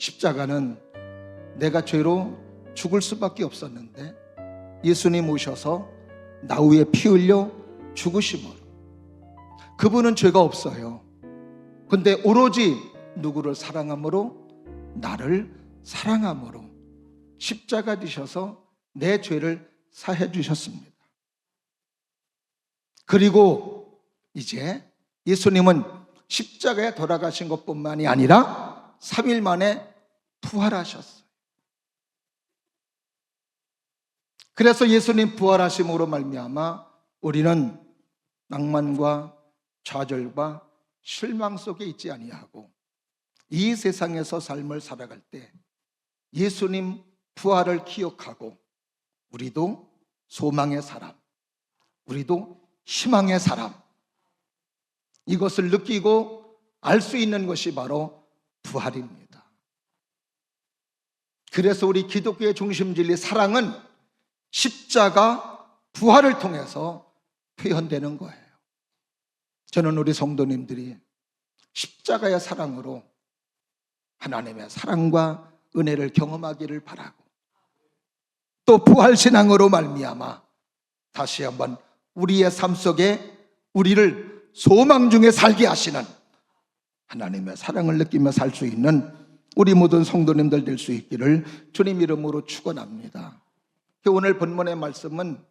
십자가는 내가 죄로 죽을 수밖에 없었는데 예수님 오셔서 나 위에 피 흘려 죽으심으로, 그분은 죄가 없어요. 근데 오로지 누구를 사랑함으로? 나를 사랑함으로 십자가 지셔서 내 죄를 사해 주셨습니다. 그리고 이제 예수님은 십자가에 돌아가신 것뿐만이 아니라 3일 만에 부활하셨어요. 그래서 예수님 부활하심으로 말미암아 우리는 낭만과 좌절과 실망 속에 있지 아니하고 이 세상에서 삶을 살아갈 때 예수님 부활을 기억하고 우리도 소망의 사람, 우리도 희망의 사람, 이것을 느끼고 알 수 있는 것이 바로 부활입니다. 그래서 우리 기독교의 중심 진리 사랑은 십자가 부활을 통해서 표현되는 거예요. 저는 우리 성도님들이 십자가의 사랑으로 하나님의 사랑과 은혜를 경험하기를 바라고, 또 부활신앙으로 말미암아 다시 한번 우리의 삶 속에 우리를 소망 중에 살게 하시는 하나님의 사랑을 느끼며 살 수 있는 우리 모든 성도님들 될 수 있기를 주님 이름으로 축원합니다. 오늘 본문의 말씀은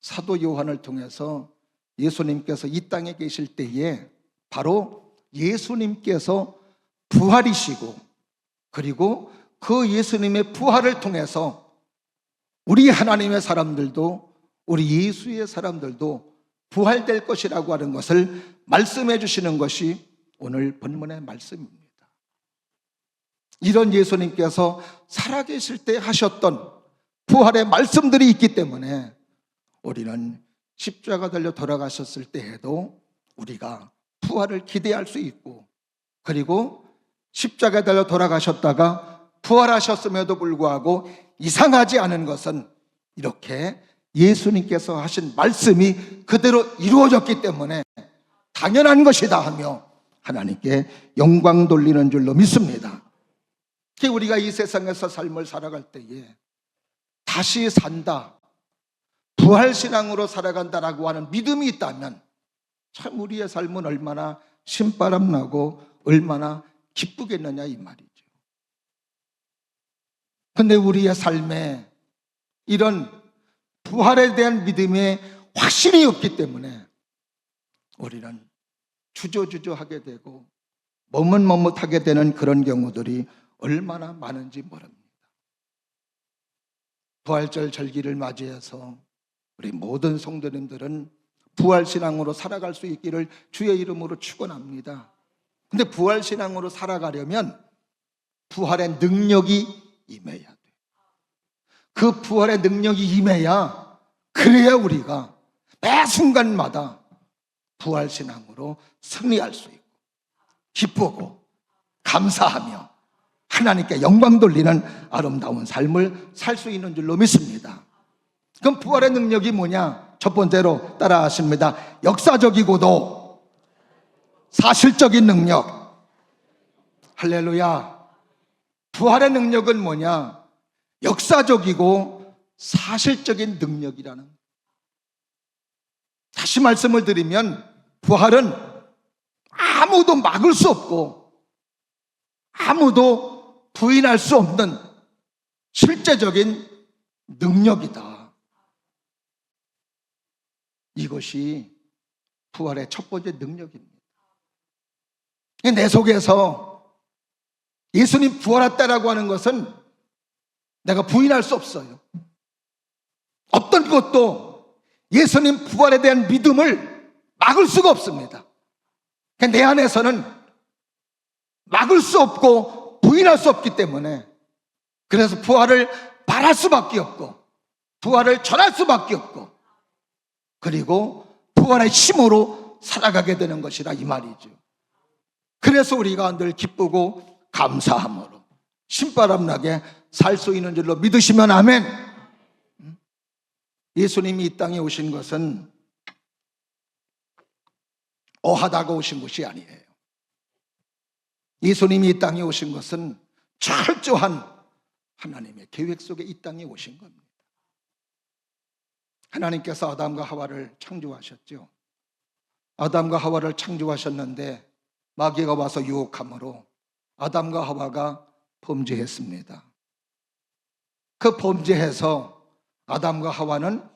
사도 요한을 통해서 예수님께서 이 땅에 계실 때에 바로 예수님께서 부활이시고, 그리고 그 예수님의 부활을 통해서 우리 하나님의 사람들도, 우리 예수의 사람들도 부활될 것이라고 하는 것을 말씀해 주시는 것이 오늘 본문의 말씀입니다. 이런 예수님께서 살아계실 때 하셨던 부활의 말씀들이 있기 때문에 우리는 십자가 달려 돌아가셨을 때에도 우리가 부활을 기대할 수 있고, 그리고 십자가 달려 돌아가셨다가 부활하셨음에도 불구하고 이상하지 않은 것은 이렇게 예수님께서 하신 말씀이 그대로 이루어졌기 때문에 당연한 것이다 하며 하나님께 영광 돌리는 줄로 믿습니다. 특히 우리가 이 세상에서 삶을 살아갈 때에 다시 산다, 부활신앙으로 살아간다라고 하는 믿음이 있다면 참 우리의 삶은 얼마나 신바람나고 얼마나 기쁘겠느냐 이 말이죠. 근데 우리의 삶에 이런 부활에 대한 믿음의 확신이 없기 때문에 우리는 주저주저하게 되고 머뭇머뭇하게 되는 그런 경우들이 얼마나 많은지 모릅니다. 부활절 절기를 맞이해서 우리 모든 성도님들은 부활신앙으로 살아갈 수 있기를 주의 이름으로 축원합니다. 근데 부활신앙으로 살아가려면 부활의 능력이 임해야 돼. 그 부활의 능력이 임해야, 그래야 우리가 매 순간마다 부활신앙으로 승리할 수 있고 기쁘고 감사하며 하나님께 영광 돌리는 아름다운 삶을 살 수 있는 줄로 믿습니다. 그럼 부활의 능력이 뭐냐? 첫 번째로 따라 하십니다. 역사적이고도 사실적인 능력. 할렐루야. 부활의 능력은 뭐냐? 역사적이고 사실적인 능력이라는. 다시 말씀을 드리면 부활은 아무도 막을 수 없고 아무도 부인할 수 없는 실제적인 능력이다. 이것이 부활의 첫 번째 능력입니다. 내 속에서 예수님 부활했다라고 하는 것은 내가 부인할 수 없어요. 어떤 것도 예수님 부활에 대한 믿음을 막을 수가 없습니다. 내 안에서는 막을 수 없고 부인할 수 없기 때문에, 그래서 부활을 바랄 수밖에 없고 부활을 전할 수밖에 없고, 그리고 부활의 힘으로 살아가게 되는 것이라 이 말이죠. 그래서 우리가 늘 기쁘고 감사함으로 신바람나게 살 수 있는 줄로 믿으시면 아멘. 예수님이 이 땅에 오신 것은 어하다가 오신 것이 아니에요. 예수님이 이 땅에 오신 것은 철저한 하나님의 계획 속에 이 땅에 오신 겁니다. 하나님께서 아담과 하와를 창조하셨죠. 아담과 하와를 창조하셨는데 마귀가 와서 유혹함으로 아담과 하와가 범죄했습니다. 그 범죄해서 아담과 하와는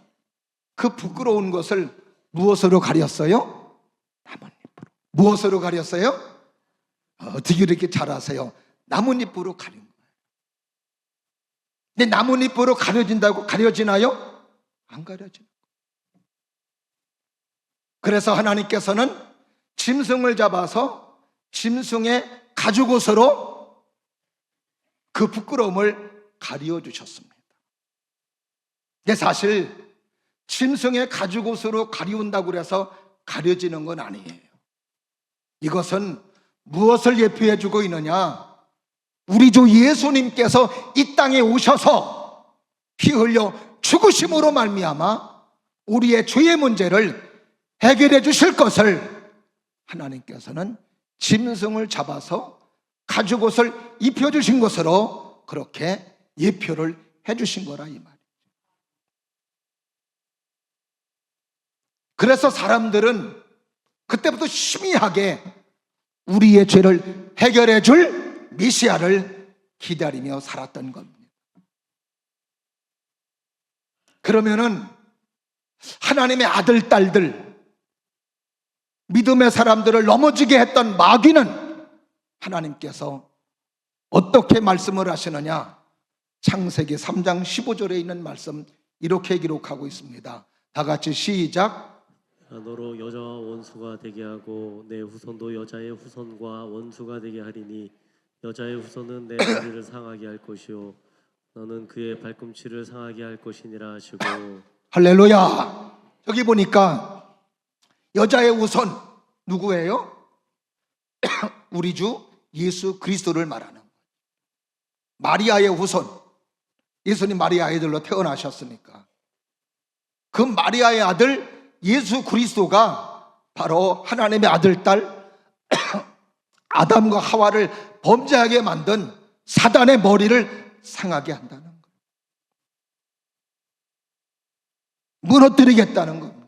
그 부끄러운 것을 무엇으로 가렸어요? 나뭇잎으로. 무엇으로 가렸어요? 어떻게 이렇게 잘 아세요? 나뭇잎으로 가린 거예요. 근데 나뭇잎으로 가려진다고 가려지나요? 안 가려져요. 그래서 하나님께서는 짐승을 잡아서 짐승의 가죽옷으로 그 부끄러움을 가려 주셨습니다. 근데 사실 짐승의 가죽옷으로 가리운다고 해서 가려지는 건 아니에요. 이것은 무엇을 예표해 주고 있느냐? 우리 주 예수님께서 이 땅에 오셔서 피 흘려 죽으심으로 말미암아 우리의 죄의 문제를 해결해 주실 것을 하나님께서는 짐승을 잡아서 가죽옷을 입혀주신 것으로 그렇게 예표를 해주신 거라 이 말이에요. 그래서 사람들은 그때부터 희미하게 우리의 죄를 해결해 줄 메시아를 기다리며 살았던 겁니다. 그러면은 하나님의 아들, 딸들, 믿음의 사람들을 넘어지게 했던 마귀는 하나님께서 어떻게 말씀을 하시느냐? 창세기 3장 15절에 있는 말씀 이렇게 기록하고 있습니다. 다 같이 시작. 너로 여자와 원수가 되게 하고 내 후손도 여자의 후손과 원수가 되게 하리니 여자의 후손은 내 다리를 상하게 할 것이요 너는 그의 발꿈치를 상하게 할 것이니라 하시고. 할렐루야. 여기 보니까 여자의 후손 누구예요? 우리 주 예수 그리스도를 말하는 거예요. 마리아의 후손, 예수님 마리아의 아들로 태어나셨으니까 그 마리아의 아들 예수 그리스도가 바로 하나님의 아들, 딸 아담과 하와를 범죄하게 만든 사단의 머리를 상하게 한다는 거예요. 무너뜨리겠다는 겁니다.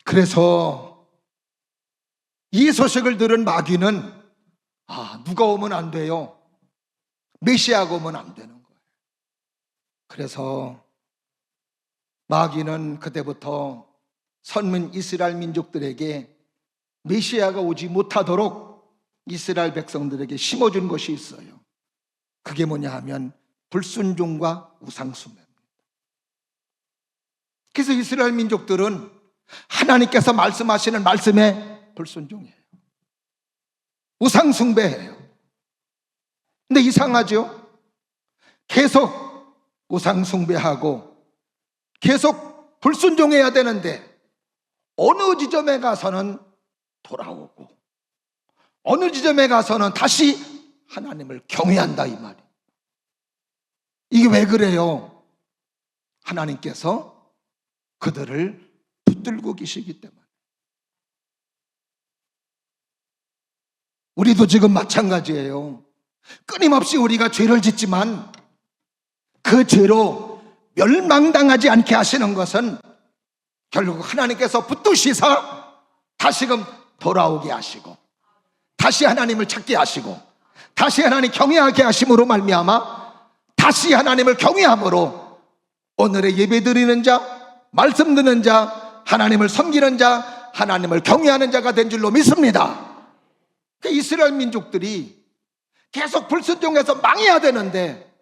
그래서 이 소식을 들은 마귀는 누가 오면 안 돼요. 메시아가 오면 안 되는 거예요. 그래서 마귀는 그때부터 선민 이스라엘 민족들에게 메시아가 오지 못하도록 이스라엘 백성들에게 심어준 것이 있어요. 그게 뭐냐 하면 불순종과 우상숭배입니다. 그래서 이스라엘 민족들은 하나님께서 말씀하시는 말씀에 불순종해요. 우상숭배해요. 근데 이상하죠? 계속 우상숭배하고 계속 불순종해야 되는데 어느 지점에 가서는 돌아오고 어느 지점에 가서는 다시 하나님을 경외한다 이 말이에요. 이게 왜 그래요? 하나님께서 그들을 붙들고 계시기 때문에. 우리도 지금 마찬가지예요. 끊임없이 우리가 죄를 짓지만 그 죄로 멸망당하지 않게 하시는 것은 결국 하나님께서 붙드시사 다시금 돌아오게 하시고 다시 하나님을 찾게 하시고 다시 하나님 경외하게 하심으로 말미암아 다시 하나님을 경외함으로 오늘의 예배드리는 자, 말씀 듣는 자, 하나님을 섬기는 자, 하나님을 경외하는 자가 된 줄로 믿습니다. 그 이스라엘 민족들이 계속 불순종해서 망해야 되는데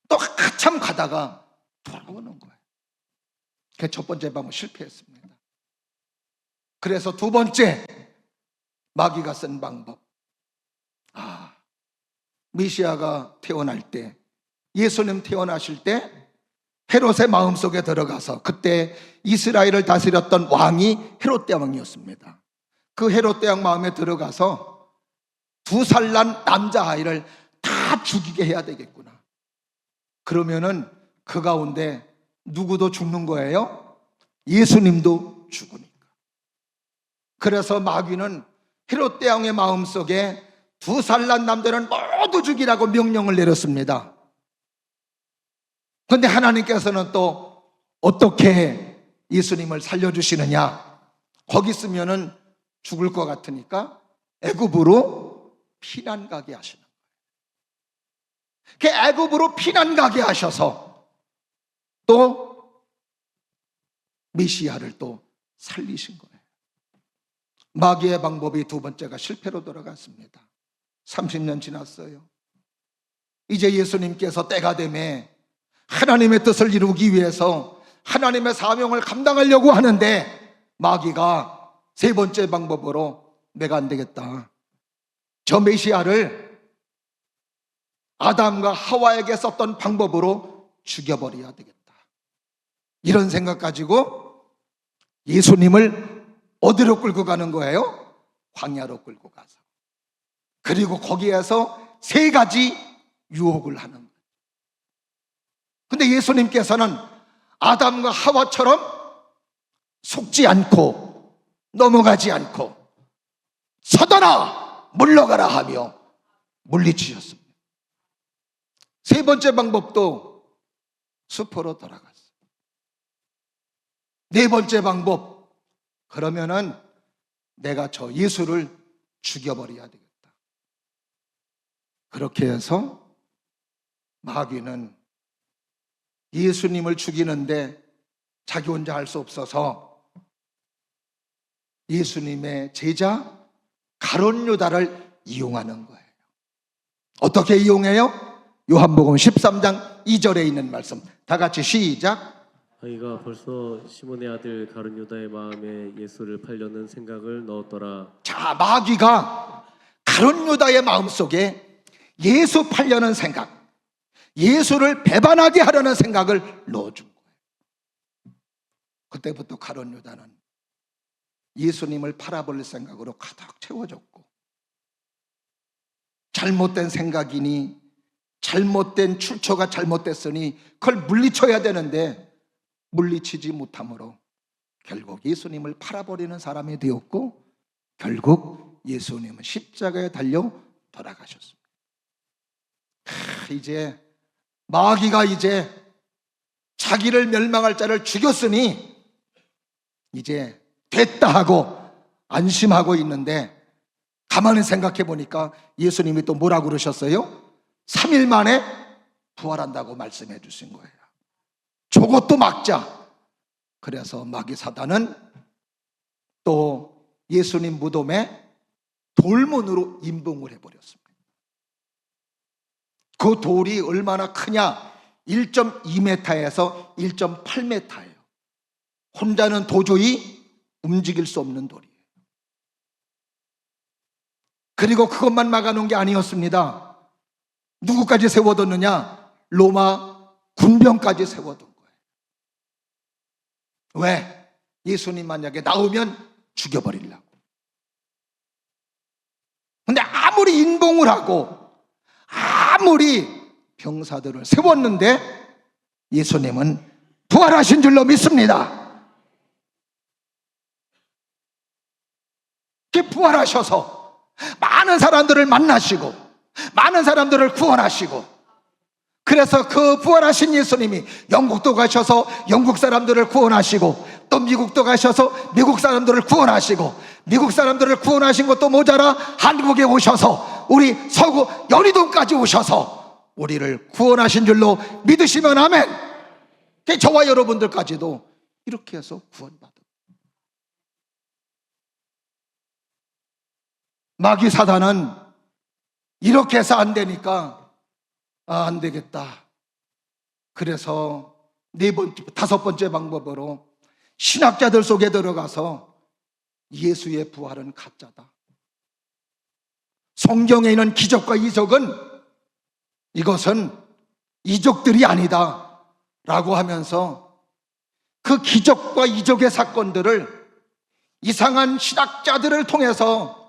또 한참 가다가 돌아오는 거예요. 그 첫 번째 방은 실패했습니다. 그래서 두 번째 마귀가 쓴 방법, 메시아가 태어날 때, 예수님 태어나실 때 헤롯의 마음속에 들어가서 그때 이스라엘을 다스렸던 왕이 헤롯 대왕이었습니다. 그 헤롯 대왕 마음에 들어가서 2살 난 남자아이를 다 죽이게 해야 되겠구나. 그러면은 그 가운데 누구도 죽는 거예요? 예수님도 죽으니까. 그래서 마귀는 헤롯 대왕의 마음속에 2살 난 남자는 모두 죽이라고 명령을 내렸습니다. 그런데 하나님께서는 또 어떻게 예수님을 살려주시느냐? 거기 있으면은 죽을 것 같으니까 애굽으로 피난 가게 하시는 거예요. 그 애굽으로 피난 가게 하셔서 또 메시아를 또 살리신 거예요. 마귀의 방법이 두 번째가 실패로 돌아갔습니다. 30년 지났어요. 이제 예수님께서 때가 되매 하나님의 뜻을 이루기 위해서 하나님의 사명을 감당하려고 하는데 마귀가 세 번째 방법으로 내가 안 되겠다. 저 메시아를 아담과 하와에게 썼던 방법으로 죽여버려야 되겠다. 이런 생각 가지고 예수님을 어디로 끌고 가는 거예요? 광야로 끌고 가서. 그리고 거기에서 3가지 유혹을 하는 거예요. 근데 예수님께서는 아담과 하와처럼 속지 않고 넘어가지 않고 서더라 물러가라 하며 물리치셨습니다. 세 번째 방법도 숲으로 돌아갔어요. 네 번째 방법, 그러면은 내가 저 예수를 죽여버려야 되겠다. 그렇게 해서 마귀는 예수님을 죽이는데 자기 혼자 할 수 없어서 예수님의 제자 가룟 유다를 이용하는 거예요. 어떻게 이용해요? 요한복음 13장 2절에 있는 말씀, 다 같이 시작. 마귀가 벌써 시몬의 아들 가룟 유다의 마음에 예수를 팔려는 생각을 넣었더라. 자, 마귀가 가룟 유다의 마음속에 예수 팔려는 생각, 예수를 배반하게 하려는 생각을 넣어준 거예요. 그때부터 가룟 유다는 예수님을 팔아버릴 생각으로 가득 채워졌고, 잘못된 생각이니 잘못된 출처가 잘못됐으니 그걸 물리쳐야 되는데 물리치지 못함으로 결국 예수님을 팔아버리는 사람이 되었고, 결국 예수님은 십자가에 달려 돌아가셨습니다. 이제 마귀가 이제 자기를 멸망할 자를 죽였으니 이제 됐다 하고 안심하고 있는데, 가만히 생각해 보니까 예수님이 또 뭐라고 그러셨어요? 3일 만에 부활한다고 말씀해 주신 거예요. 저것도 막자. 그래서 마귀 사단은 또 예수님 무덤에 돌문으로 임봉을 해버렸습니다. 그 돌이 얼마나 크냐? 1.2m에서 1.8m예요. 혼자는 도저히 움직일 수 없는 돌이에요. 그리고 그것만 막아놓은 게 아니었습니다. 누구까지 세워뒀느냐? 로마 군병까지 세워둔 거예요. 왜? 예수님 만약에 나오면 죽여버리려고. 근데 아무리 인봉을 하고 아무리 병사들을 세웠는데 예수님은 부활하신 줄로 믿습니다. 부활하셔서 많은 사람들을 만나시고 많은 사람들을 구원하시고, 그래서 그 부활하신 예수님이 영국도 가셔서 영국 사람들을 구원하시고, 또 미국도 가셔서 미국 사람들을 구원하시고, 미국 사람들을 구원하신 것도 모자라 한국에 오셔서 우리 서구 연희동까지 오셔서 우리를 구원하신 줄로 믿으시면 아멘. 저와 여러분들까지도 이렇게 해서 구원받아. 마귀 사단은 이렇게 해서 안 되니까 안 되겠다. 그래서 다섯 번째 방법으로 신학자들 속에 들어가서 예수의 부활은 가짜다. 성경에 있는 기적과 이적은 이것은 이적들이 아니다 라고 하면서 그 기적과 이적의 사건들을 이상한 신학자들을 통해서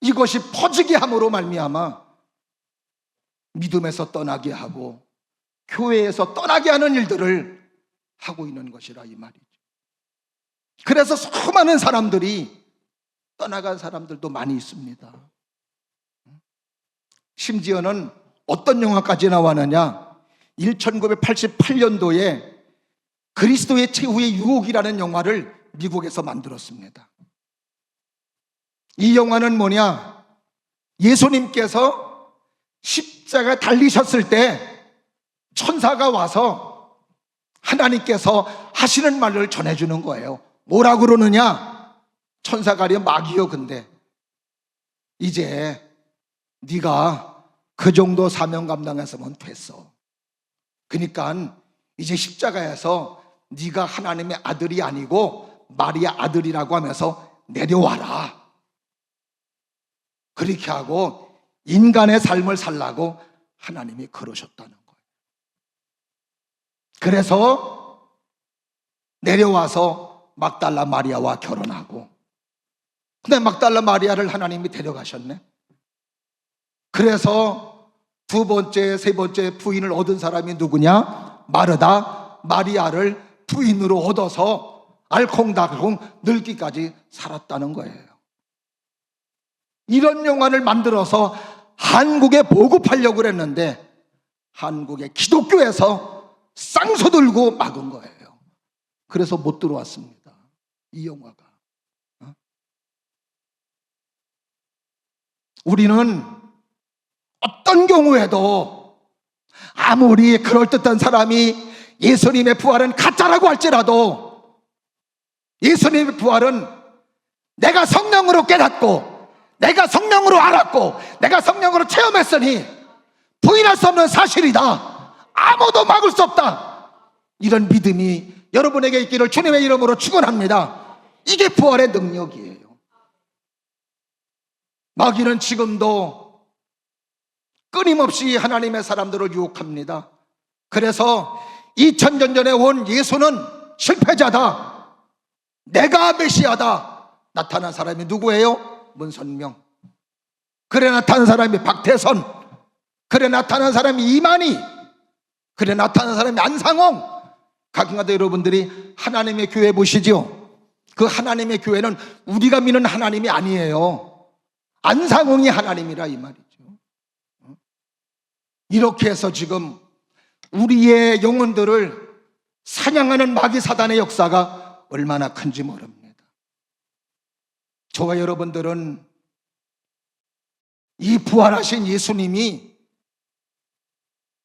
이것이 퍼지게 함으로 말미암아 믿음에서 떠나게 하고 교회에서 떠나게 하는 일들을 하고 있는 것이라 이 말이죠. 그래서 수많은 사람들이 떠나간 사람들도 많이 있습니다. 심지어는 어떤 영화까지 나왔느냐, 1988년도에 그리스도의 최후의 유혹이라는 영화를 미국에서 만들었습니다. 이 영화는 뭐냐, 예수님께서 십자가 달리셨을 때 천사가 와서 하나님께서 하시는 말을 전해주는 거예요. 뭐라 그러느냐, 천사가려 마귀여, 근데 이제 네가 그 정도 사명 감당했으면 됐어. 그러니까 이제 십자가에서 네가 하나님의 아들이 아니고 마리아 아들이라고 하면서 내려와라. 그렇게 하고 인간의 삶을 살라고 하나님이 그러셨다는 거예요. 그래서 내려와서 막달라 마리아와 결혼하고, 근데 막달라 마리아를 하나님이 데려가셨네. 그래서 두 번째, 세 번째 부인을 얻은 사람이 누구냐? 마르다 마리아를 부인으로 얻어서 알콩달콩 늙기까지 살았다는 거예요. 이런 영화를 만들어서 한국에 보급하려고 그랬는데 한국의 기독교에서 쌍소 들고 막은 거예요. 그래서 못 들어왔습니다, 이 영화가. 우리는 어떤 경우에도 아무리 그럴듯한 사람이 예수님의 부활은 가짜라고 할지라도, 예수님의 부활은 내가 성령으로 깨닫고, 내가 성령으로 알았고, 내가 성령으로 체험했으니 부인할 수 없는 사실이다, 아무도 막을 수 없다, 이런 믿음이 여러분에게 있기를 주님의 이름으로 축원합니다. 이게 부활의 능력이에요. 마귀는 지금도 끊임없이 하나님의 사람들을 유혹합니다. 그래서 2000년 전에 온 예수는 실패자다, 내가 메시아다 나타난 사람이 누구예요? 문선명. 그래 나타난 사람이 박태선. 그래 나타난 사람이 이만희. 그래 나타난 사람이 안상홍. 가끔가다 여러분들이 하나님의 교회 보시죠? 그 하나님의 교회는 우리가 믿는 하나님이 아니에요. 안상홍이 하나님이라 이 말이죠. 이렇게 해서 지금 우리의 영혼들을 사냥하는 마귀 사단의 역사가 얼마나 큰지 모릅니다. 저와 여러분들은 이 부활하신 예수님이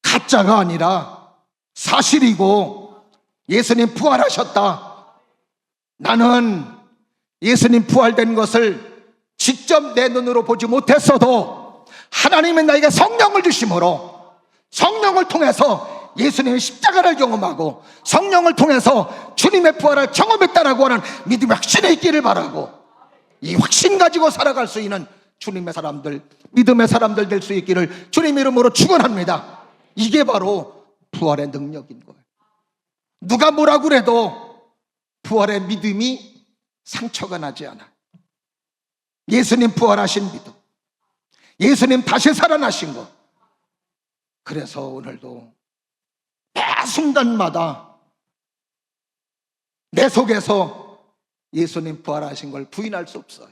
가짜가 아니라 사실이고, 예수님 부활하셨다, 나는 예수님 부활된 것을 직접 내 눈으로 보지 못했어도 하나님은 나에게 성령을 주심으로 성령을 통해서 예수님의 십자가를 경험하고 성령을 통해서 주님의 부활을 경험했다라고 하는 믿음의 확신이 있기를 바라고, 이 확신 가지고 살아갈 수 있는 주님의 사람들, 믿음의 사람들 될 수 있기를 주님 이름으로 축원합니다. 이게 바로 부활의 능력인 거예요. 누가 뭐라 그래도 부활의 믿음이 상처가 나지 않아요. 예수님 부활하신 믿음, 예수님 다시 살아나신 것. 그래서 오늘도 매 순간마다 내 속에서 예수님 부활하신 걸 부인할 수 없어요.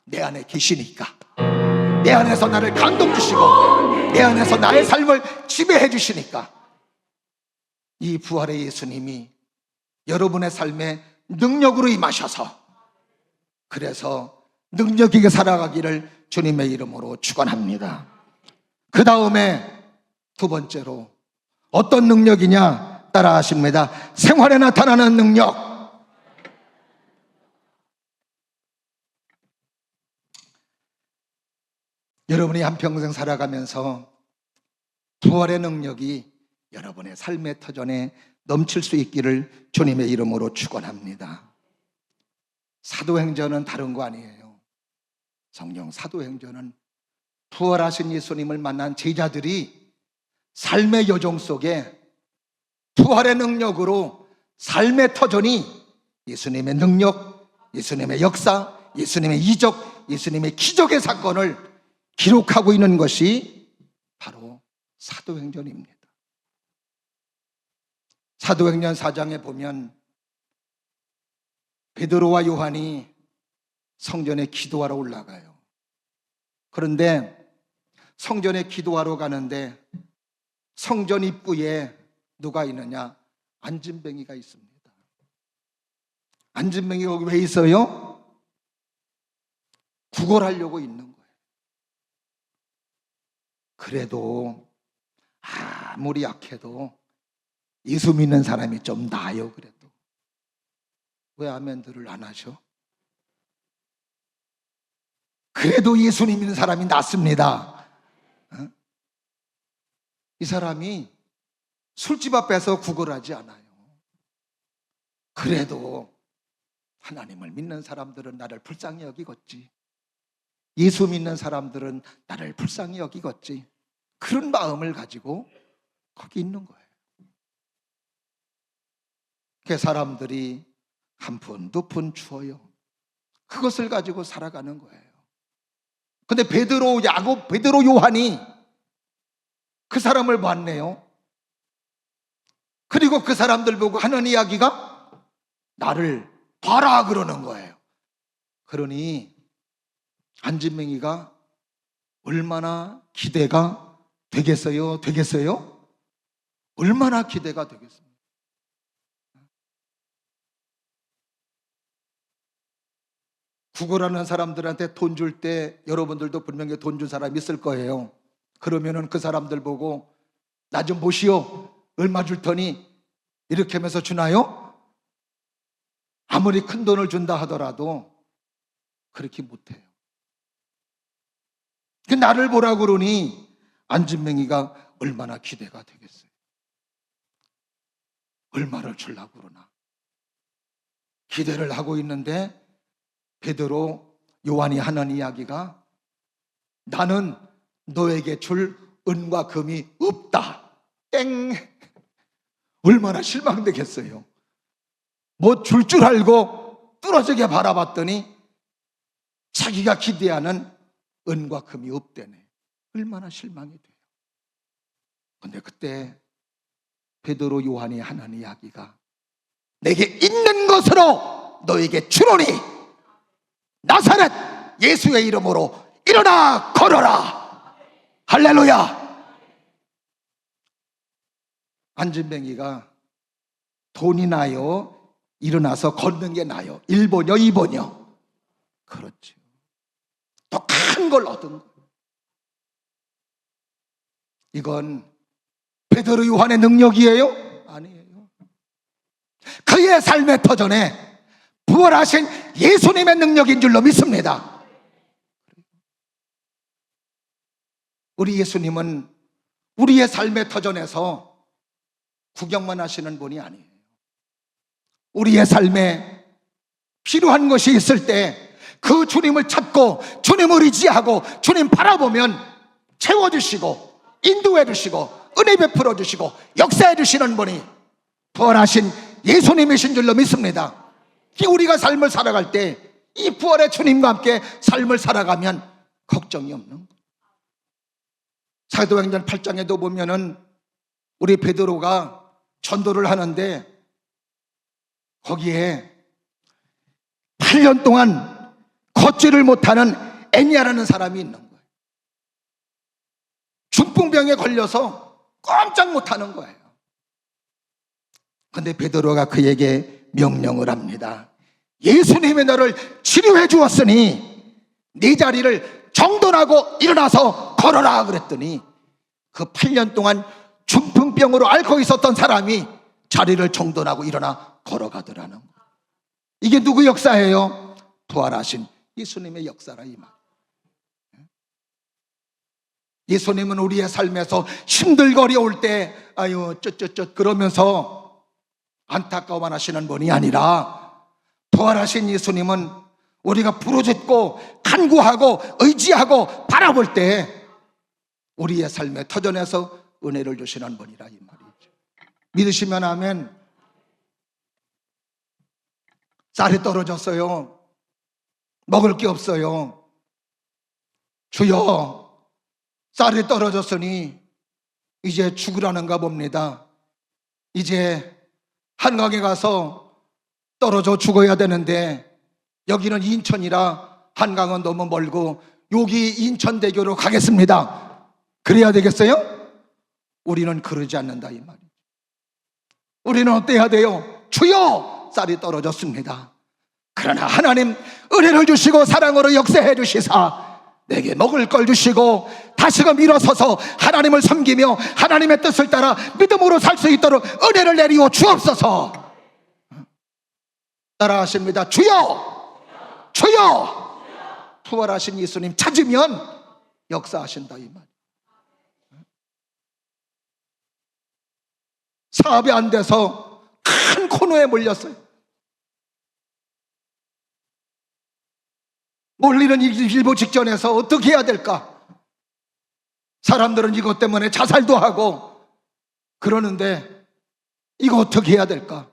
내 안에 계시니까, 내 안에서 나를 감동 주시고 내 안에서 나의 삶을 지배해 주시니까, 이 부활의 예수님이 여러분의 삶에 능력으로 임하셔서, 그래서 능력 있게 살아가기를 주님의 이름으로 축원합니다. 그 다음에 두 번째로 어떤 능력이냐, 따라 하십니다. 생활에 나타나는 능력. 여러분이 한평생 살아가면서 부활의 능력이 여러분의 삶의 터전에 넘칠 수 있기를 주님의 이름으로 축원합니다. 사도행전은 다른 거 아니에요. 성경 사도행전은 부활하신 예수님을 만난 제자들이 삶의 여정 속에 부활의 능력으로 삶의 터전이 예수님의 능력, 예수님의 역사, 예수님의 이적, 예수님의 기적의 사건을 기록하고 있는 것이 바로 사도행전입니다. 사도행전 4장에 보면 베드로와 요한이 성전에 기도하러 올라가요. 그런데 성전에 기도하러 가는데 성전 입구에 누가 있느냐? 안진뱅이가 있습니다. 안진뱅이가 거기 왜 있어요? 구걸하려고 있는 거예요. 그래도 아무리 약해도 예수 믿는 사람이 좀 나아요. 그래도 왜 아멘들을 안 하셔? 그래도 예수님 믿는 사람이 낫습니다. 어? 이 사람이 술집 앞에서 구걸하지 않아요. 그래도 하나님을 믿는 사람들은 나를 불쌍히 여기겠지. 예수 믿는 사람들은 나를 불쌍히 여기겠지. 그런 마음을 가지고 거기 있는 거예요. 그 사람들이 한 푼, 두 푼 주어요. 그것을 가지고 살아가는 거예요. 근데 베드로, 야곱, 베드로, 요한이 그 사람을 봤네요. 그리고 그 사람들 보고 하는 이야기가 나를 봐라 그러는 거예요. 그러니 안진뱅이가 얼마나 기대가 되겠어요? 얼마나 기대가 되겠습니까? 구걸하는 사람들한테 돈 줄 때 여러분들도 분명히 돈 준 사람이 있을 거예요. 그러면은 그 사람들 보고 나 좀 보시오. 얼마 줄 테니 이렇게 하면서 주나요? 아무리 큰 돈을 준다 하더라도 그렇게 못해요. 그 나를 보라 그러니 안진뱅이가 얼마나 기대가 되겠어요. 얼마를 주려고 그러나. 기대를 하고 있는데 베드로, 요한이 하는 이야기가 나는 너에게 줄 은과 금이 없다. 땡. 얼마나 실망되겠어요. 뭐 줄 줄 알고 뚫어지게 바라봤더니 자기가 기대하는 은과 금이 없대네. 얼마나 실망이 돼요. 근데 그때 베드로, 요한이 하는 이야기가 내게 있는 것으로 너에게 주노니 나사렛 예수의 이름으로 일어나 걸어라. 할렐루야. 안진뱅이가 돈이 나요? 일어나서 걷는 게 나요? 1번이요? 2번이요? 그렇죠. 더 큰 걸 얻은 거예요. 이건 베드로, 요한의 능력이에요? 아니에요. 그의 삶의 터전에 부활하신 예수님의 능력인 줄로 믿습니다. 우리 예수님은 우리의 삶의 터전에서 구경만 하시는 분이 아니에요. 우리의 삶에 필요한 것이 있을 때 그 주님을 찾고 주님을 의지하고 주님 바라보면 채워주시고 인도해 주시고 은혜 베풀어 주시고 역사해 주시는 분이 부활하신 예수님이신 줄로 믿습니다. 우리가 삶을 살아갈 때 이 부활의 주님과 함께 삶을 살아가면 걱정이 없는 거예요. 사도행전 8장에도 보면은 우리 베드로가 전도를 하는데 거기에 8년 동안 걷지를 못하는 애니아라는 사람이 있는 거예요. 중풍병에 걸려서 꼼짝 못하는 거예요. 그런데 베드로가 그에게 명령을 합니다. 예수님이 너를 치료해 주었으니 네 자리를 정돈하고 일어나서 걸어라 그랬더니 그 8년 동안 중풍병으로 앓고 있었던 사람이 자리를 정돈하고 일어나 걸어가더라는 거예요. 이게 누구 역사예요? 부활하신 예수님의 역사라 이 말. 예수님은 우리의 삶에서 힘들고 어려울 때 아유 쩌쩌쩌 그러면서 안타까워만 하시는 분이 아니라 부활하신 예수님은 우리가 부르짖고 간구하고 의지하고 바라볼 때 우리의 삶의 터전에서 은혜를 주시는 분이라 이 말이죠. 믿으시면 아멘. 쌀이 떨어졌어요. 먹을 게 없어요. 주여, 쌀이 떨어졌으니 이제 죽으라는가 봅니다. 이제 한강에 가서 떨어져 죽어야 되는데 여기는 인천이라 한강은 너무 멀고 여기 인천대교로 가겠습니다. 그래야 되겠어요? 우리는 그러지 않는다 이 말이에요. 우리는 어때야 돼요? 주여! 쌀이 떨어졌습니다. 그러나 하나님 은혜를 주시고 사랑으로 역사해 주시사 내게 먹을 걸 주시고 다시금 일어서서 하나님을 섬기며 하나님의 뜻을 따라 믿음으로 살 수 있도록 은혜를 내리워 주옵소서. 따라하십니다. 주여! 주여! 부활하신 예수님 찾으면 역사하신다 이 말. 사업이 안 돼서 큰 코너에 몰렸어요. 몰리는 일보 직전에서 어떻게 해야 될까? 사람들은 이것 때문에 자살도 하고 그러는데 이거 어떻게 해야 될까?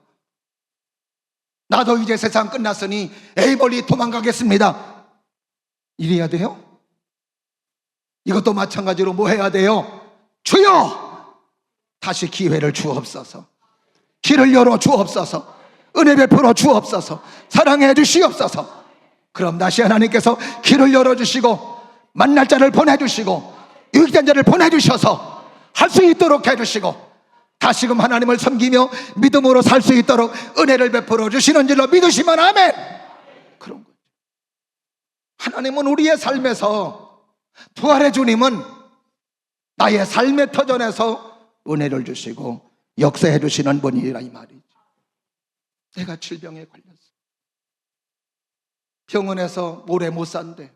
나도 이제 세상 끝났으니 에이 멀리 도망가겠습니다. 이래야 돼요? 이것도 마찬가지로 뭐 해야 돼요? 주여! 다시 기회를 주옵소서. 길을 열어 주옵소서. 은혜 베풀어 주옵소서. 사랑해 주시옵소서. 그럼 다시 하나님께서 길을 열어주시고 만날 자를 보내주시고 유익된 자를 보내주셔서 할 수 있도록 해주시고 다시금 하나님을 섬기며 믿음으로 살 수 있도록 은혜를 베풀어 주시는 줄로 믿으시면 아멘. 그런 거죠. 하나님은 우리의 삶에서 부활의 주님은 나의 삶의 터전에서 은혜를 주시고 역사해 주시는 분이라 이 말이죠. 내가 질병에 걸렸어. 병원에서 오래 못 산대.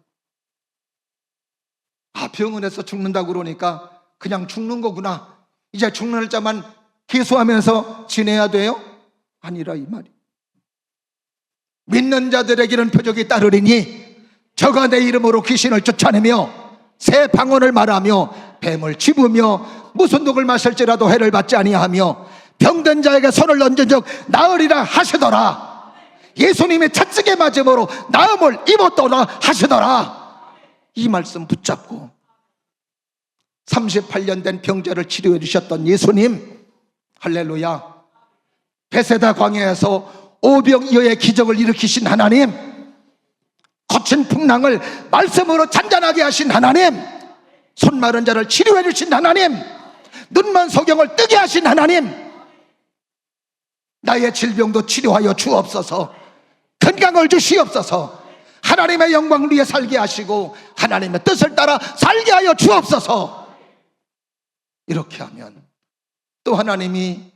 병원에서 죽는다고 그러니까 그냥 죽는 거구나. 이제 죽는 날짜만 계수하면서 지내야 돼요? 아니라 이 말이. 믿는 자들에게는 표적이 따르리니 저가 내 이름으로 귀신을 쫓아내며 새 방언을 말하며 뱀을 집으며 무슨 독을 마실지라도 해를 받지 아니하며 병든 자에게 손을 얹은 적 나으리라 하시더라. 예수님의 채찍에 맞음으로 나음을 입었더라 하시더라. 이 말씀 붙잡고 38년 된 병자를 치료해 주셨던 예수님, 할렐루야. 베세다 광야에서 오병이어의 기적을 일으키신 하나님, 거친 풍랑을 말씀으로 잔잔하게 하신 하나님, 손 마른 자를 치료해 주신 하나님, 눈먼 소경을 뜨게 하신 하나님, 나의 질병도 치료하여 주옵소서. 건강을 주시옵소서. 하나님의 영광을 위해 살게 하시고 하나님의 뜻을 따라 살게 하여 주옵소서. 이렇게 하면 또 하나님이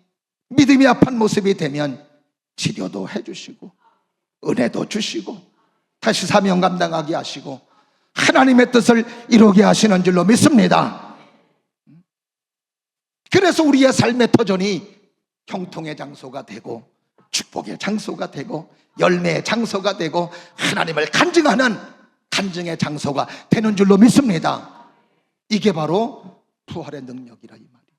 믿음이 약한 모습이 되면 치료도 해주시고 은혜도 주시고 다시 사명 감당하게 하시고 하나님의 뜻을 이루게 하시는 줄로 믿습니다. 그래서 우리의 삶의 터전이 형통의 장소가 되고 축복의 장소가 되고 열매의 장소가 되고 하나님을 간증하는 간증의 장소가 되는 줄로 믿습니다. 이게 바로 부활의 능력이라 이 말이에요.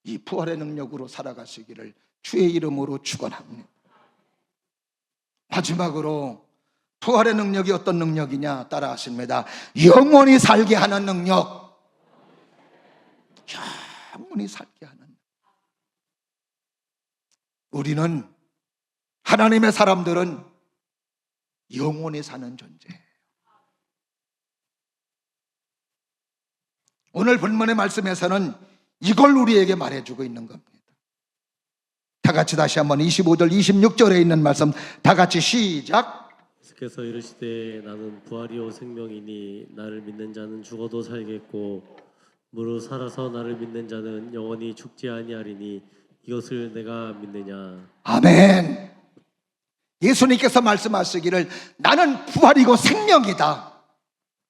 이 부활의 능력으로 살아가시기를 주의 이름으로 축원합니다. 마지막으로 부활의 능력이 어떤 능력이냐 따라하십니다. 영원히 살게 하는 능력. 영원히 살게 하는. 우리는 하나님의 사람들은 영원히 사는 존재예요. 오늘 본문의 말씀에서는 이걸 우리에게 말해주고 있는 겁니다. 다 같이 다시 한번 25절 26절에 있는 말씀 다 같이 시작. 예수께서 이르시되 나는 부활이요 생명이니 나를 믿는 자는 죽어도 살겠고 무릇 살아서 나를 믿는 자는 영원히 죽지 아니하리니 이것을 내가 믿느냐. 아멘. 예수님께서 말씀하시기를 나는 부활이고 생명이다.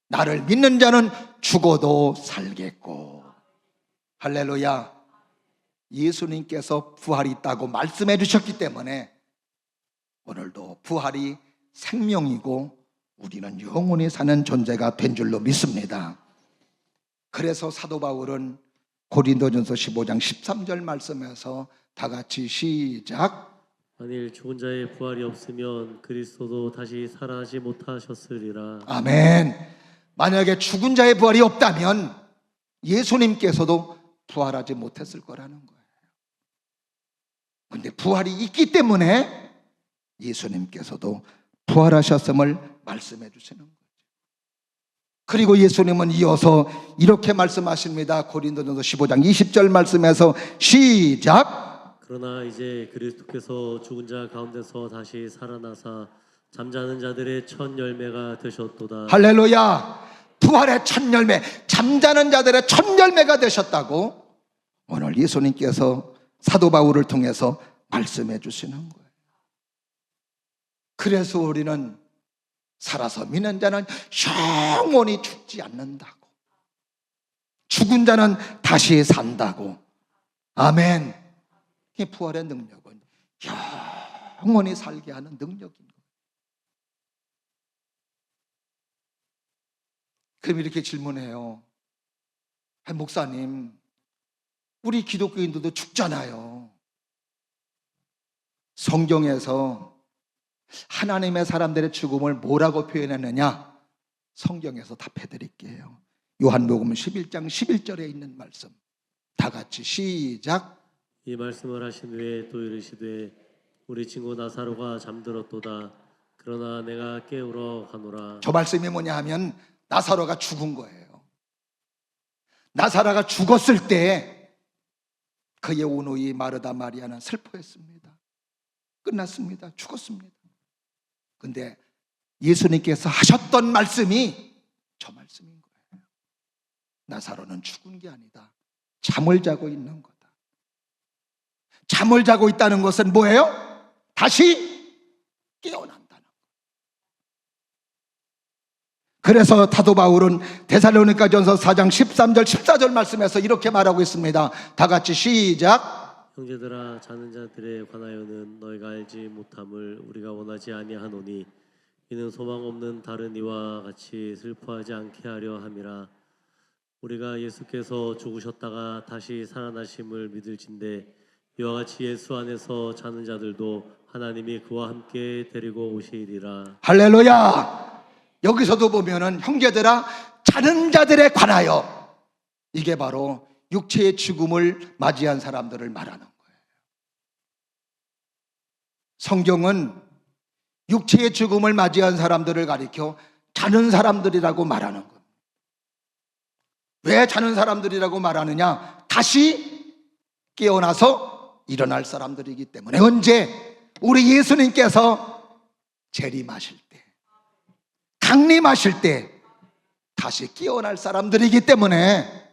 나를 믿는 자는 죽어도 살겠고. 할렐루야. 예수님께서 부활이 있다고 말씀해 주셨기 때문에 오늘도 부활이 생명이고 우리는 영원히 사는 존재가 된 줄로 믿습니다. 그래서 사도 바울은 고린도전서 15장 13절 말씀에서 다 같이 시작. 만일 죽은 자의 부활이 없으면 그리스도도 다시 살아나지 못하셨으리라. 아멘. 만약에 죽은 자의 부활이 없다면 예수님께서도 부활하지 못했을 거라는 거예요. 그런데 부활이 있기 때문에 예수님께서도 부활하셨음을 말씀해 주시는 거예요. 그리고 예수님은 이어서 이렇게 말씀하십니다. 고린도전서 15장 20절 말씀에서 시작. 그러나 이제 그리스도께서 죽은 자 가운데서 다시 살아나사 잠자는 자들의 첫 열매가 되셨도다. 할렐루야. 부활의 첫 열매, 잠자는 자들의 첫 열매가 되셨다고 오늘 예수님께서 사도 바울을 통해서 말씀해 주시는 거예요. 그래서 우리는 살아서 믿는 자는 영원히 죽지 않는다고, 죽은 자는 다시 산다고. 아멘. 이 부활의 능력은 영원히 살게 하는 능력인 거예요. 그럼 이렇게 질문해요. 목사님, 우리 기독교인들도 죽잖아요. 성경에서 하나님의 사람들의 죽음을 뭐라고 표현했느냐? 성경에서 답해 드릴게요. 요한복음 11장 11절에 있는 말씀, 다 같이 시작. 이 말씀을 하신 후에 또 이르시되 우리 친구 나사로가 잠들었도다. 그러나 내가 깨우러 가노라. 저 말씀이 뭐냐 하면 나사로가 죽은 거예요. 나사로가 죽었을 때 그의 오누이 마르다 마리아는 슬퍼했습니다. 끝났습니다. 죽었습니다. 근데 예수님께서 하셨던 말씀이 저 말씀인 거예요. 나사로는 죽은 게 아니다. 잠을 자고 있는 거다. 잠을 자고 있다는 것은 뭐예요? 다시 깨어난다는 거예요. 그래서 사도 바울은 데살로니가전서 4장 13절 14절 말씀에서 이렇게 말하고 있습니다. 다 같이 시작. 형제들아, 자는 자들에 관하여는 너희가 알지 못함을 우리가 원하지 아니하노니 이는 소망 없는 다른 이와 같이 슬퍼하지 않게 하려 함이라. 우리가 예수께서 죽으셨다가 다시 살아나심을 믿을진대 이와 같이 예수 안에서 자는 자들도 하나님이 그와 함께 데리고 오시리라. 할렐루야. 여기서도 보면은 형제들아, 자는 자들에 관하여, 이게 바로 육체의 죽음을 맞이한 사람들을 말하는 거예요. 성경은 육체의 죽음을 맞이한 사람들을 가리켜 자는 사람들이라고 말하는 거예요. 왜 자는 사람들이라고 말하느냐? 다시 깨어나서 일어날 사람들이기 때문에. 언제? 우리 예수님께서 재림하실 때, 강림하실 때 다시 깨어날 사람들이기 때문에,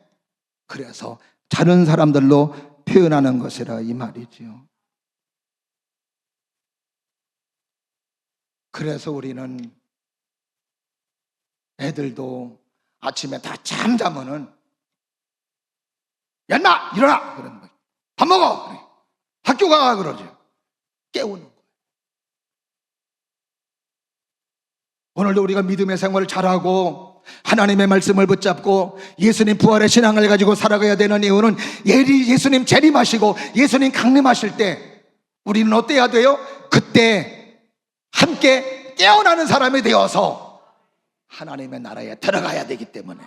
그래서 자는 사람들로 표현하는 것이라 이 말이지요. 그래서 우리는 애들도 아침에 다 잠자면은 야 인마 일어나 그러는 거예요. 밥 먹어 그래. 학교 가 그러죠. 깨우는 거예요. 오늘도 우리가 믿음의 생활을 잘하고 하나님의 말씀을 붙잡고 예수님 부활의 신앙을 가지고 살아가야 되는 이유는 예수님 재림하시고 예수님 강림하실 때 우리는 어때야 돼요? 그때 함께 깨어나는 사람이 되어서 하나님의 나라에 들어가야 되기 때문에,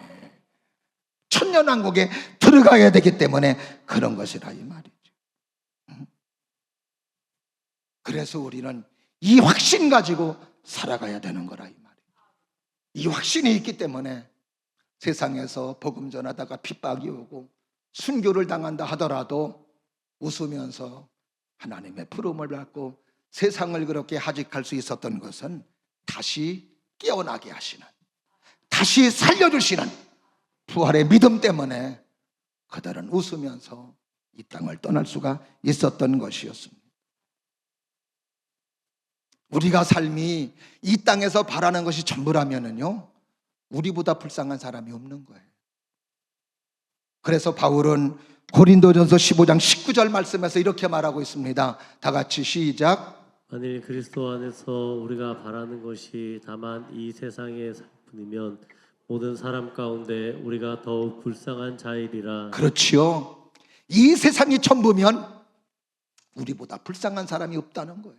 천년왕국에 들어가야 되기 때문에 그런 것이라 이 말이죠. 그래서 우리는 이 확신 가지고 살아가야 되는 거라 이 말이에요. 이 확신이 있기 때문에 세상에서 복음 전하다가 핍박이 오고 순교를 당한다 하더라도 웃으면서 하나님의 부름을 받고 세상을 그렇게 하직할 수 있었던 것은 다시 깨어나게 하시는, 다시 살려주시는 부활의 믿음 때문에 그들은 웃으면서 이 땅을 떠날 수가 있었던 것이었습니다. 우리가 삶이 이 땅에서 바라는 것이 전부라면은요, 우리보다 불쌍한 사람이 없는 거예요. 그래서 바울은 고린도전서 15장 19절 말씀에서 이렇게 말하고 있습니다. 다 같이 시작. 만일 그리스도 안에서 우리가 바라는 것이 다만 이 세상의 삶뿐이면 모든 사람 가운데 우리가 더욱 불쌍한 자이리라. 그렇지요. 이 세상이 전부면 우리보다 불쌍한 사람이 없다는 거예요.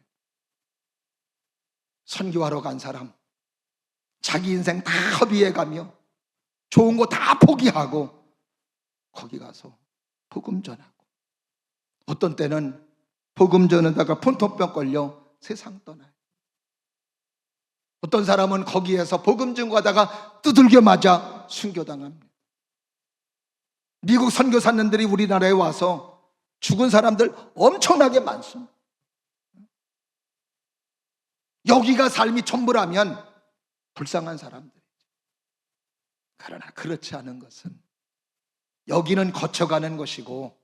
선교하러 간 사람, 자기 인생 다 허비해가며 좋은 거 다 포기하고 거기 가서 복음 전하고, 어떤 때는 복음 전하다가 폰통병 걸려 세상 떠나요. 어떤 사람은 거기에서 복음 증거하다가 두들겨 맞아 순교당합니다. 미국 선교사님들이 우리나라에 와서 죽은 사람들 엄청나게 많습니다. 여기가 삶이 전부라면 불쌍한 사람들. 그러나 그렇지 않은 것은 여기는 거쳐가는 것이고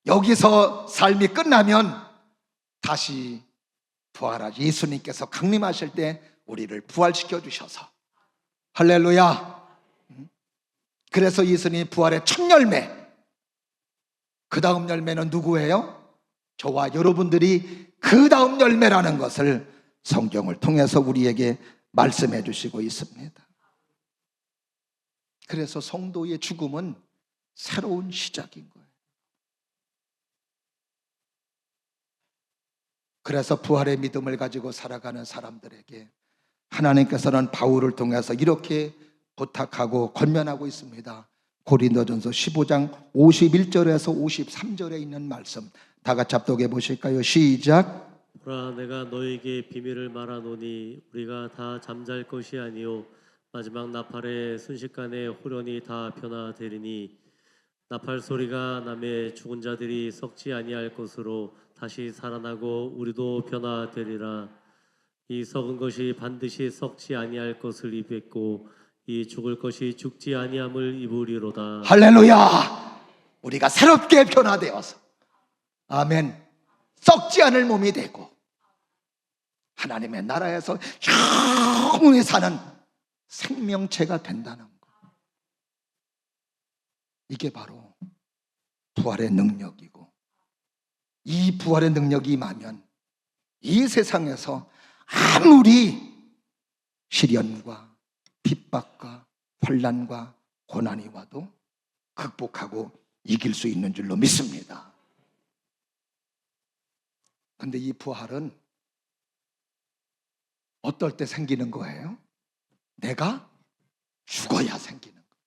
여기서 삶이 끝나면 다시 부활하지 예수님께서 강림하실 때 우리를 부활시켜 주셔서 할렐루야. 그래서 예수님 부활의 첫 열매, 그 다음 열매는 누구예요? 저와 여러분들이 그 다음 열매라는 것을 성경을 통해서 우리에게 말씀해 주시고 있습니다. 그래서 성도의 죽음은 새로운 시작인 거예요. 그래서 부활의 믿음을 가지고 살아가는 사람들에게 하나님께서는 바울을 통해서 이렇게 부탁하고 권면하고 있습니다. 고린도전서 15장 51절에서 53절에 있는 말씀 다 같이 합독해 보실까요? 시작. 보라, 내가 너에게 비밀을 말하노니 우리가 다 잠잘 것이 아니요 마지막 나팔에 순식간에 호련히 다 변화되리니 나팔 소리가 나매 죽은 자들이 썩지 아니할 것으로 다시 살아나고 우리도 변화되리라. 이 썩은 것이 반드시 썩지 아니할 것을 입겠고 이 죽을 것이 죽지 아니함을 입으리로다. 할렐루야. 우리가 새롭게 변화되어서 아멘 썩지 않을 몸이 되고 하나님의 나라에서 영원히 사는 생명체가 된다는 것. 이게 바로 부활의 능력이고 이 부활의 능력이 임하면 이 세상에서 아무리 시련과 핍박과 환난과 고난이 와도 극복하고 이길 수 있는 줄로 믿습니다. 그런데 이 부활은 어떨 때 생기는 거예요? 내가 죽어야 생기는 거예요.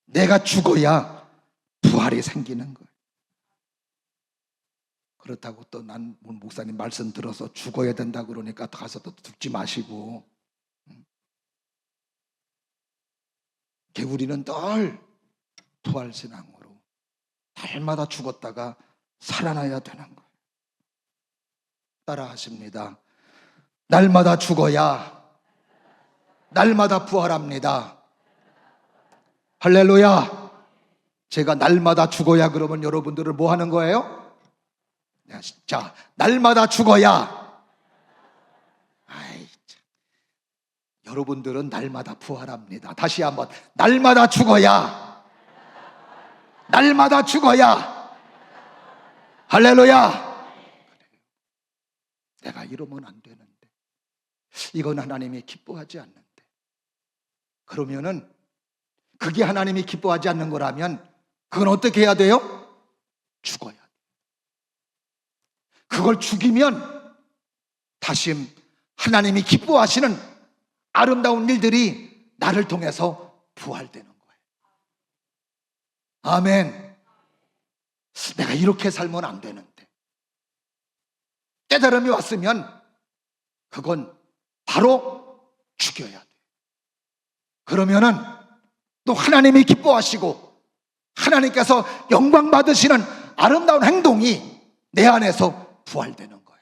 내가 죽어야 부활이 생기는 거예요. 그렇다고 또 난 목사님 말씀 들어서 죽어야 된다 그러니까 가서 또 죽지 마시고 우리는 늘 부활신앙으로 날마다 죽었다가 살아나야 되는 거예요. 따라 하십니다. 날마다 죽어야 날마다 부활합니다. 할렐루야. 제가 날마다 죽어야 그러면 여러분들은 뭐 하는 거예요? 자, 날마다 죽어야 여러분들은 날마다 부활합니다. 다시 한번 날마다 죽어야 날마다 죽어야 할렐루야. 내가 이러면 안 되는데 이건 하나님이 기뻐하지 않는데 그러면은 그게 하나님이 기뻐하지 않는 거라면 그건 어떻게 해야 돼요? 죽어야 돼요. 그걸 죽이면 다시 하나님이 기뻐하시는 아름다운 일들이 나를 통해서 부활되는 거예요. 아멘. 내가 이렇게 살면 안 되는데 깨달음이 왔으면 그건 바로 죽여야 돼. 그러면은 또 하나님이 기뻐하시고 하나님께서 영광 받으시는 아름다운 행동이 내 안에서 부활되는 거예요.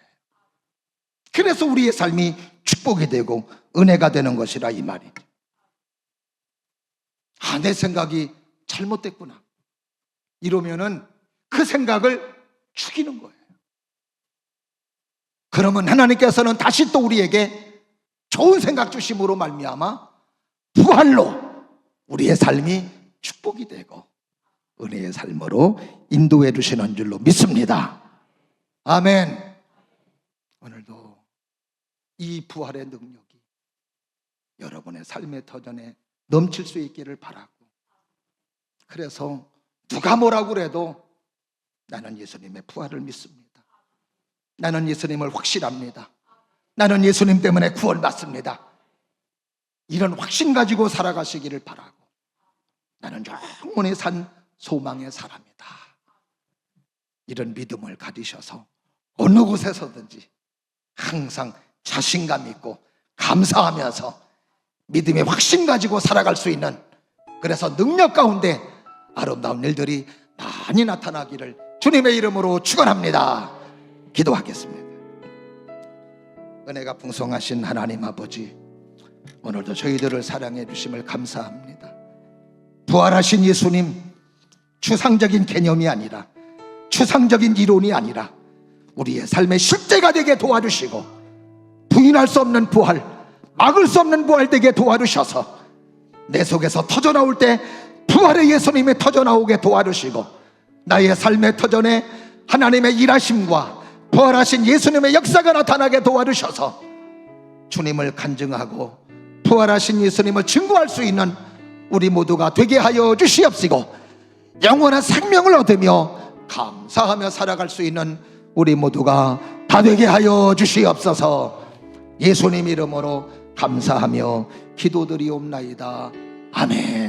그래서 우리의 삶이 축복이 되고 은혜가 되는 것이라 이 말이죠. 내 생각이 잘못됐구나 이러면은 그 생각을 죽이는 거예요. 그러면 하나님께서는 다시 또 우리에게 좋은 생각 주심으로 말미암아 부활로 우리의 삶이 축복이 되고 은혜의 삶으로 인도해 주시는 줄로 믿습니다. 아멘. 오늘도 이 부활의 능력이 여러분의 삶의 터전에 넘칠 수 있기를 바라고 그래서 누가 뭐라고 그래도 나는 예수님의 부활을 믿습니다. 나는 예수님을 확실합니다. 나는 예수님 때문에 구원받습니다. 이런 확신 가지고 살아가시기를 바라고 나는 영원히 산 소망의 사람이다. 이런 믿음을 가지셔서 어느 곳에서든지 항상 자신감 있고 감사하면서 믿음의 확신 가지고 살아갈 수 있는, 그래서 능력 가운데 아름다운 일들이 많이 나타나기를 주님의 이름으로 축원합니다. 기도하겠습니다. 은혜가 풍성하신 하나님 아버지, 오늘도 저희들을 사랑해 주심을 감사합니다. 부활하신 예수님, 추상적인 개념이 아니라, 추상적인 이론이 아니라 우리의 삶의 실제가 되게 도와주시고, 부인할 수 없는 부활, 막을 수 없는 부활 되게 도와주셔서 내 속에서 터져나올 때 부활의 예수님이 터져나오게 도와주시고, 나의 삶의 터전에 하나님의 일하심과 부활하신 예수님의 역사가 나타나게 도와주셔서 주님을 간증하고 부활하신 예수님을 증거할 수 있는 우리 모두가 되게 하여 주시옵시고, 영원한 생명을 얻으며 감사하며 살아갈 수 있는 우리 모두가 다 되게 하여 주시옵소서. 예수님 이름으로 감사하며 기도드리옵나이다. 아멘.